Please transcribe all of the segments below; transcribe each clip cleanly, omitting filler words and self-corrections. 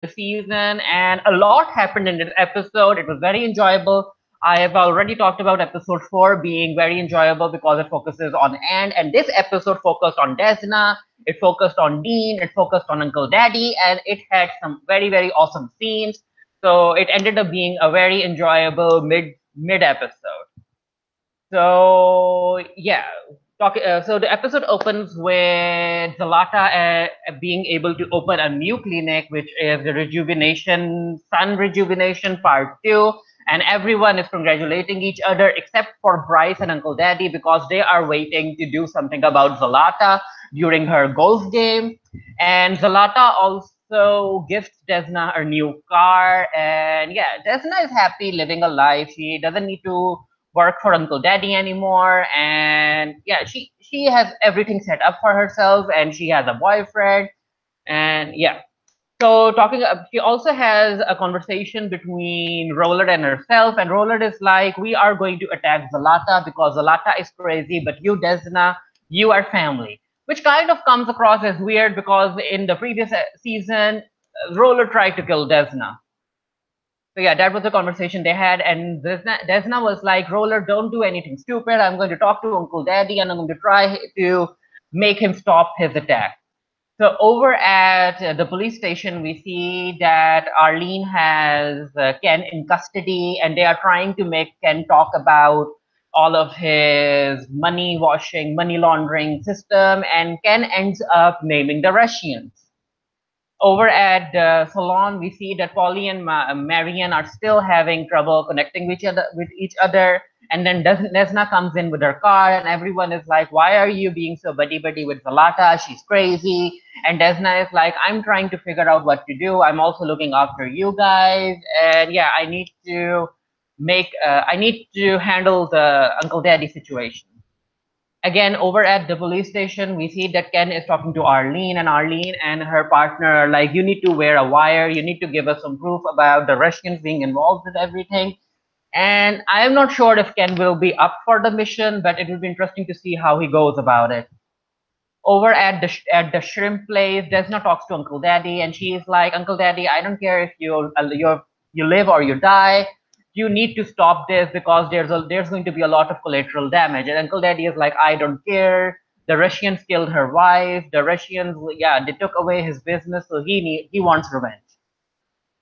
new season, and a lot happened in this episode. It was very enjoyable. I have already talked about episode 4 being very enjoyable because it focuses on and this episode focused on Desna, it focused on Dean, it focused on Uncle Daddy, and it had some very awesome scenes. So it ended up being a very enjoyable mid episode. So yeah, so the episode opens with Zlata being able to open a new clinic, which is the Sun Rejuvenation Part 2, and everyone is congratulating each other except for Bryce and Uncle Daddy because they are waiting to do something about Zlata during her golf game, and Zlata also gifts Desna a new car, and yeah, Desna is happy living a life. She doesn't need to work for Uncle Daddy anymore, and yeah, she has everything set up for herself, and she has a boyfriend, and yeah. So she also has a conversation between Roller and herself, and Roller is like, "We are going to attack Zlata because Zlata is crazy, but you, Desna, you are family," which kind of comes across as weird because in the previous season, Roller tried to kill Desna. So yeah, that was the conversation they had, and Desna was like, "Roller, don't do anything stupid. I'm going to talk to Uncle Daddy, and I'm going to try to make him stop his attack." So over at the police station, we see that Arlene has Ken in custody, and they are trying to make Ken talk about all of his money washing, money laundering system, and Ken ends up naming the Russians. Over at the salon, we see that Polly and Marian are still having trouble connecting with each other. And then Desna comes in with her car, and everyone is like, "Why are you being so buddy with Zlata? She's crazy." And Desna is like, "I'm trying to figure out what to do. I'm also looking after you guys, and yeah, I need to handle the Uncle Daddy situation." Again, over at the police station, we see that Ken is talking to Arlene, and Arlene and her partner are like, "You need to wear a wire. You need to give us some proof about the Russians being involved with everything." And I am not sure if Ken will be up for the mission, but it will be interesting to see how he goes about it. Over at the shrimp place, Desna talks to Uncle Daddy, and she's like, "Uncle Daddy, I don't care if you live or you die. You need to stop this because there's going to be a lot of collateral damage." And Uncle Daddy is like, "I don't care. The Russians killed her wife. The Russians, yeah, they took away his business, so he wants revenge."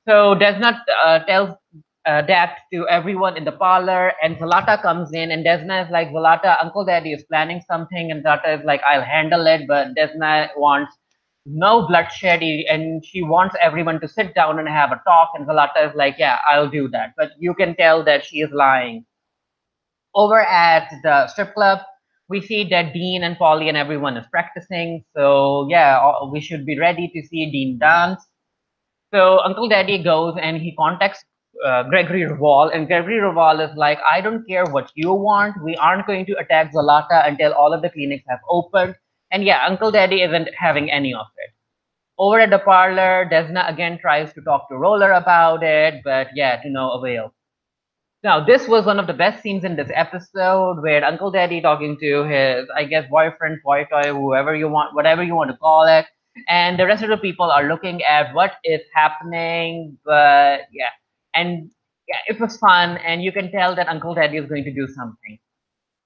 So Desna tells that to everyone in the parlor, and Zlata comes in, and Desna is like, "Zlata, Uncle Daddy is planning something," and Zlata is like, "I'll handle it," but Desna wants no bloodshed, and she wants everyone to sit down and have a talk, and Zlata is like, "Yeah, I'll do that," but you can tell that she is lying. Over at the strip club, we see that Dean and Polly and everyone is practicing, so yeah, we should be ready to see Dean dance. So Uncle Daddy goes and he contacts Gregory Reval, and Gregory Reval is like, "I don't care what you want. We aren't going to attack Zlata until all of the clinics have opened." And yeah, Uncle Daddy isn't having any of it. Over at the parlor, Desna again tries to talk to Roller about it, but yeah, to no avail. Now, this was one of the best scenes in this episode where Uncle Daddy talking to his, I guess, boyfriend, boy toy, whoever you want, whatever you want to call it. And the rest of the people are looking at what is happening. But yeah, and yeah, it was fun. And you can tell that Uncle Daddy is going to do something.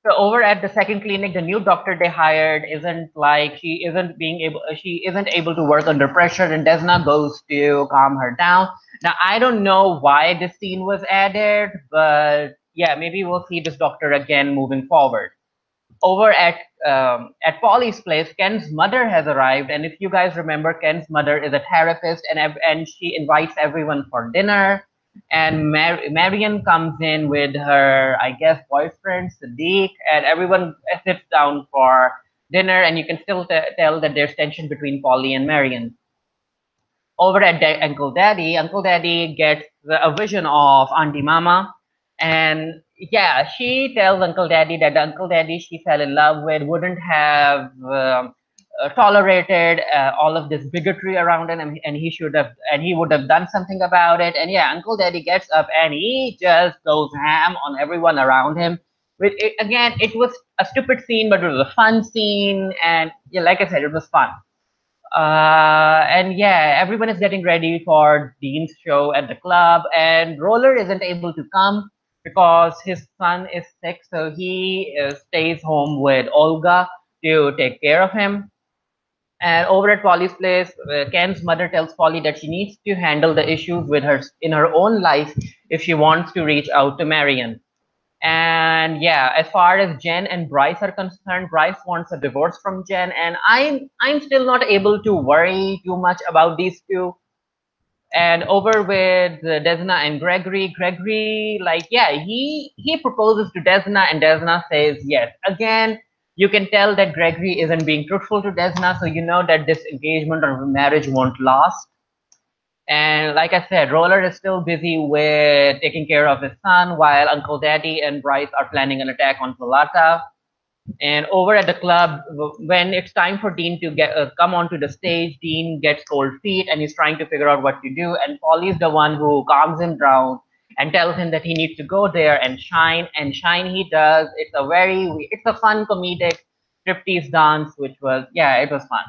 So over at the second clinic, the new doctor they hired isn't like she isn't able to work under pressure, and Desna goes to calm her down. Now I don't know why this scene was added, but yeah, maybe we'll see this doctor again moving forward. Over at Polly's place, Ken's mother has arrived, and if you guys remember, Ken's mother is a therapist, and she invites everyone for dinner. And Marian comes in with her, I guess, boyfriend Sadiq, and everyone sits down for dinner, and you can still tell that there's tension between Polly and Marian. Over at Uncle Daddy gets a vision of Auntie Mama, and yeah, she tells Uncle Daddy that the Uncle Daddy she fell in love with wouldn't have tolerated all of this bigotry around him, and he would have done something about it. And yeah, Uncle Daddy gets up and he just goes ham on everyone around him. Again, it was a stupid scene, but it was a fun scene, and yeah, like I said, it was fun. And yeah, everyone is getting ready for Dean's show at the club, and Roller isn't able to come because his son is sick, so he stays home with Olga to take care of him. And over at Polly's place, Ken's mother tells Polly that she needs to handle the issues with her in her own life if she wants to reach out to Marion. And yeah, as far as Jen and Bryce are concerned, Bryce wants a divorce from Jen, and I'm still not able to worry too much about these two. And over with Desna and Gregory, Gregory, like, yeah, he proposes to Desna, and Desna says yes. Again, you can tell that Gregory isn't being truthful to Desna, so you know that this engagement or marriage won't last. And like I said, Roller is still busy with taking care of his son, while Uncle Daddy and Bryce are planning an attack on Zlata. And over at the club, when it's time for Dean to get come onto the stage, Dean gets cold feet and he's trying to figure out what to do. And Polly's the one who calms him down and tells him that he needs to go there and shine. And shine he does. It's a fun comedic striptease dance, which was, yeah, it was fun.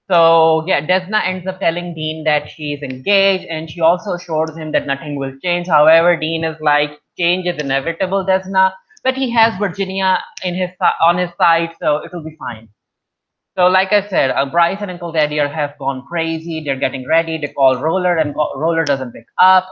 So yeah, Desna ends up telling Dean that she's engaged, and she also assures him that nothing will change. However, Dean is like, change is inevitable, Desna, but he has Virginia on his side, so it'll be fine. So like I said, Bryce and Uncle Daddy have gone crazy. They're getting ready. They call Roller, and Roller doesn't pick up.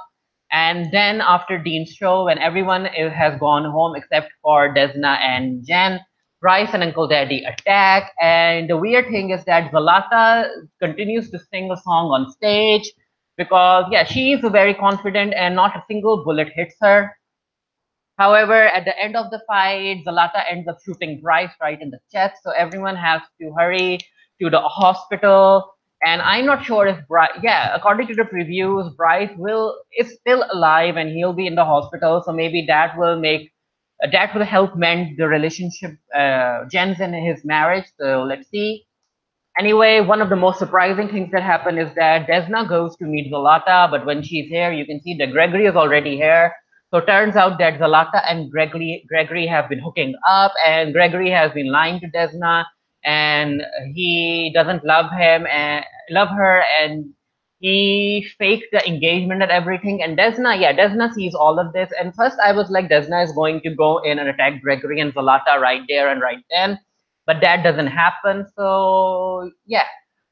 And then after Dean's show, when everyone has gone home except for Desna and Jen, Bryce and Uncle Daddy attack. And the weird thing is that Zlata continues to sing a song on stage because, yeah, she is very confident and not a single bullet hits her. However, at the end of the fight, Zlata ends up shooting Bryce right in the chest, so everyone has to hurry to the hospital. And I'm not sure if Bryce, yeah, according to the previews, Bryce will is still alive and he'll be in the hospital. So maybe that will help mend the relationship, Jen's in his marriage. So let's see. Anyway, one of the most surprising things that happen is that Desna goes to meet Zlata, but when she's here, you can see that Gregory is already here. So it turns out that Zlata and Gregory have been hooking up, and Gregory has been lying to Desna, and he doesn't love her, and he faked the engagement and everything. And Desna sees all of this, and first I was like, Desna is going to go in and attack Gregory and Zlata right there and right then, but that doesn't happen. So yeah,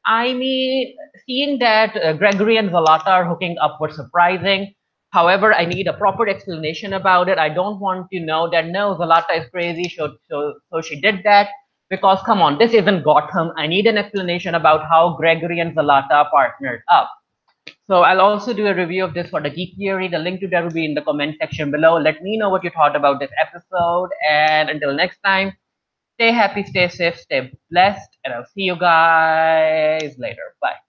I mean, seeing that Gregory and Zlata are hooking up was surprising. However, I need a proper explanation about it. I don't want to know that no, Zlata is crazy, so she did that. Because come on, this isn't Gotham. I need an explanation about how Gregory and Zlata partnered up. So I'll also do a review of this for the Geek Theory. The link to that will be in the comment section below. Let me know what you thought about this episode. And until next time, stay happy, stay safe, stay blessed, and I'll see you guys later. Bye.